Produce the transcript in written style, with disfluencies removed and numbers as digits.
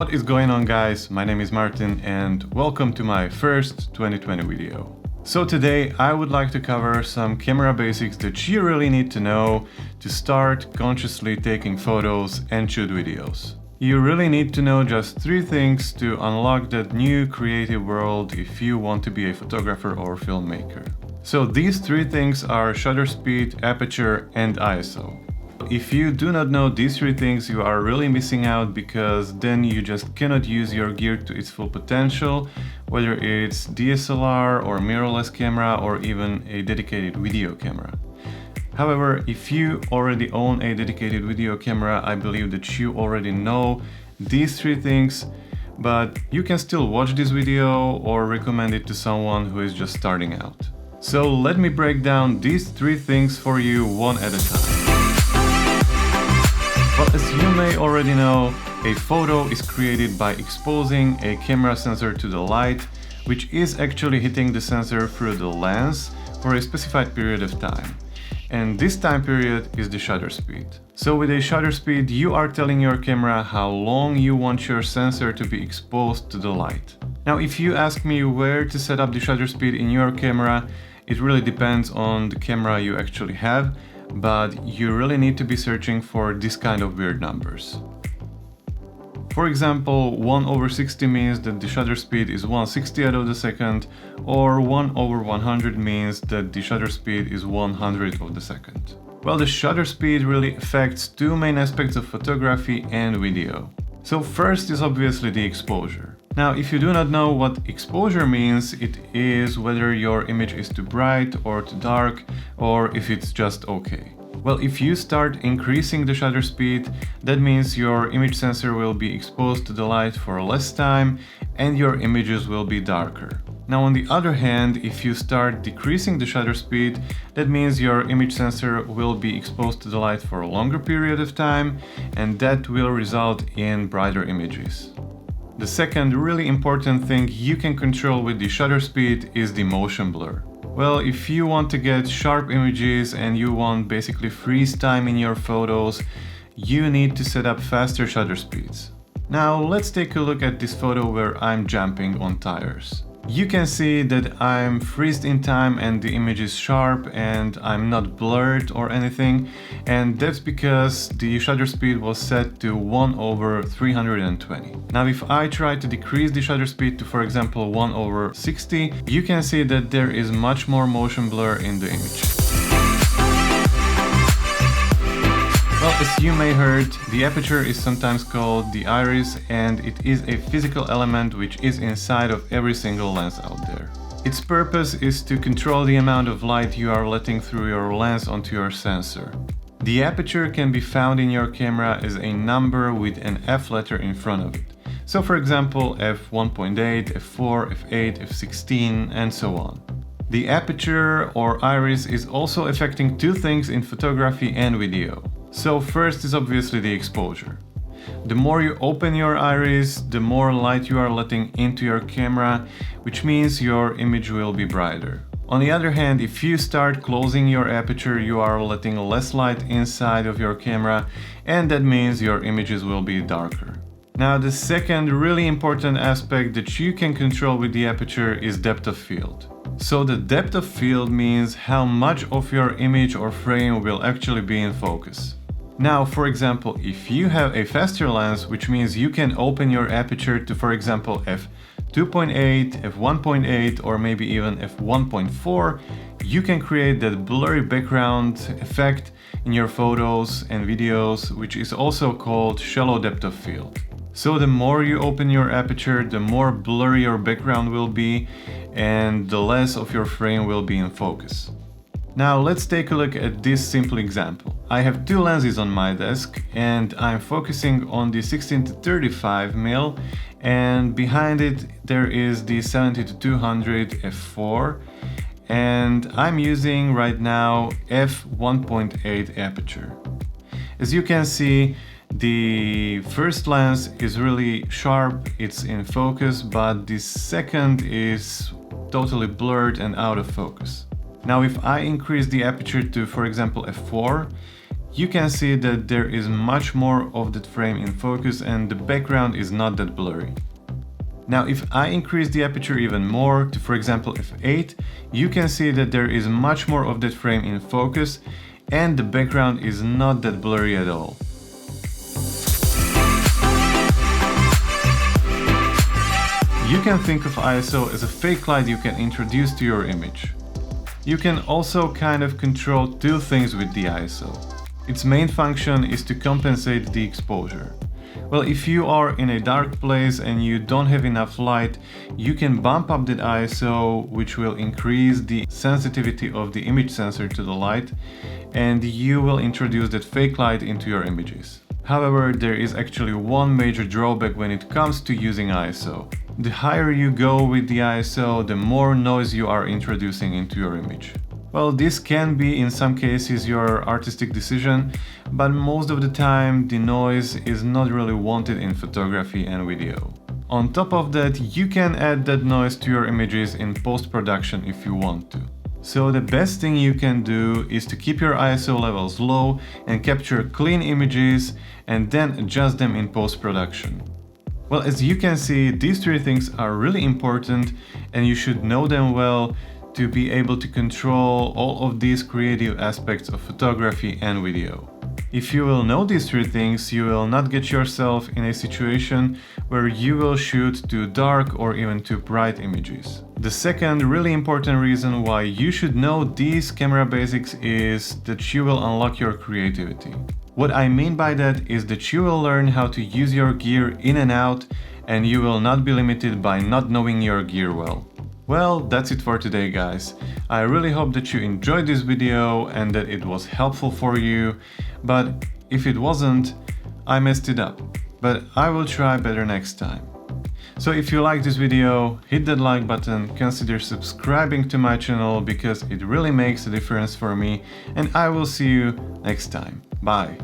What is going on, guys? My name is Martin and welcome to my first 2020 video. So today I would like to cover some camera basics that you really need to know to start consciously taking photos and shoot videos. You really need to know just 3 things to unlock that new creative world if you want to be a photographer or filmmaker. So these 3 things are shutter speed, aperture and ISO. If you do not know these 3 things, you are really missing out, because then you just cannot use your gear to its full potential, whether it's DSLR or mirrorless camera or even a dedicated video camera. However, if you already own a dedicated video camera, I believe that you already know these 3 things, but you can still watch this video or recommend it to someone who is just starting out. So let me break down these 3 things for you one at a time. Well, as you may already know, a photo is created by exposing a camera sensor to the light, which is actually hitting the sensor through the lens for a specified period of time. And this time period is the shutter speed. So with a shutter speed, you are telling your camera how long you want your sensor to be exposed to the light. Now, if you ask me where to set up the shutter speed in your camera, it really depends on the camera you actually have, but you really need to be searching for this kind of weird numbers. For example, 1/60 means that the shutter speed is 1/60th of the second, or 1/100 means that the shutter speed is 100th of the second. Well, the shutter speed really affects 2 main aspects of photography and video. So first is obviously the exposure. Now, if you do not know what exposure means, it is whether your image is too bright or too dark, or if it's just okay. Well, if you start increasing the shutter speed, that means your image sensor will be exposed to the light for less time and your images will be darker. Now, on the other hand, if you start decreasing the shutter speed, that means your image sensor will be exposed to the light for a longer period of time, and that will result in brighter images. The second really important thing you can control with the shutter speed is the motion blur. Well, if you want to get sharp images and you want basically freeze time in your photos, you need to set up faster shutter speeds. Now let's take a look at this photo where I'm jumping on tires. You can see that I'm freezed in time and the image is sharp and I'm not blurred or anything, and that's because the shutter speed was set to 1/320. Now if I try to decrease the shutter speed to, for example, 1/60, you can see that there is much more motion blur in the image. Well, as you may heard, the aperture is sometimes called the iris, and it is a physical element which is inside of every single lens out there. Its purpose is to control the amount of light you are letting through your lens onto your sensor. The aperture can be found in your camera as a number with an F letter in front of it. So for example, f1.8, f4, f8, f16, and so on. The aperture or iris is also affecting 2 things in photography and video. So first is obviously the exposure. The more you open your iris, the more light you are letting into your camera, which means your image will be brighter. On the other hand, if you start closing your aperture, you are letting less light inside of your camera, and that means your images will be darker. Now, the second really important aspect that you can control with the aperture is depth of field. So the depth of field means how much of your image or frame will actually be in focus. Now, for example, if you have a faster lens, which means you can open your aperture to, for example, f2.8, f1.8, or maybe even f1.4, you can create that blurry background effect in your photos and videos, which is also called shallow depth of field. So the more you open your aperture, the more blurry your background will be, and the less of your frame will be in focus. Now let's take a look at this simple example. I have 2 lenses on my desk and I'm focusing on the 16-35mm, and behind it there is the 70-200 f4, and I'm using right now f1.8 aperture. As you can see, the first lens is really sharp, it's in focus, but the second is totally blurred and out of focus. Now if I increase the aperture to, for example, f4, you can see that there is much more of that frame in focus and the background is not that blurry. Now if I increase the aperture even more to, for example, f8, you can see that there is much more of that frame in focus and the background is not that blurry at all. You can think of ISO as a fake light you can introduce to your image. You can also kind of control two things with the ISO. Its main function is to compensate the exposure. Well, if you are in a dark place and you don't have enough light, you can bump up that ISO, which will increase the sensitivity of the image sensor to the light, and you will introduce that fake light into your images. However, there is actually one major drawback when it comes to using ISO. The higher you go with the ISO, the more noise you are introducing into your image. Well, this can be in some cases your artistic decision, but most of the time the noise is not really wanted in photography and video. On top of that, you can add that noise to your images in post-production if you want to. So the best thing you can do is to keep your ISO levels low and capture clean images and then adjust them in post-production. Well, as you can see, these three things are really important and you should know them well to be able to control all of these creative aspects of photography and video. If you will know these three things, you will not get yourself in a situation where you will shoot too dark or even too bright images. The second really important reason why you should know these camera basics is that you will unlock your creativity. What I mean by that is that you will learn how to use your gear in and out, and you will not be limited by not knowing your gear well. Well, that's it for today, guys. I really hope that you enjoyed this video and that it was helpful for you, but if it wasn't, I messed it up. But I will try better next time. So if you like this video, hit that like button, consider subscribing to my channel because it really makes a difference for me, and I will see you next time. Bye!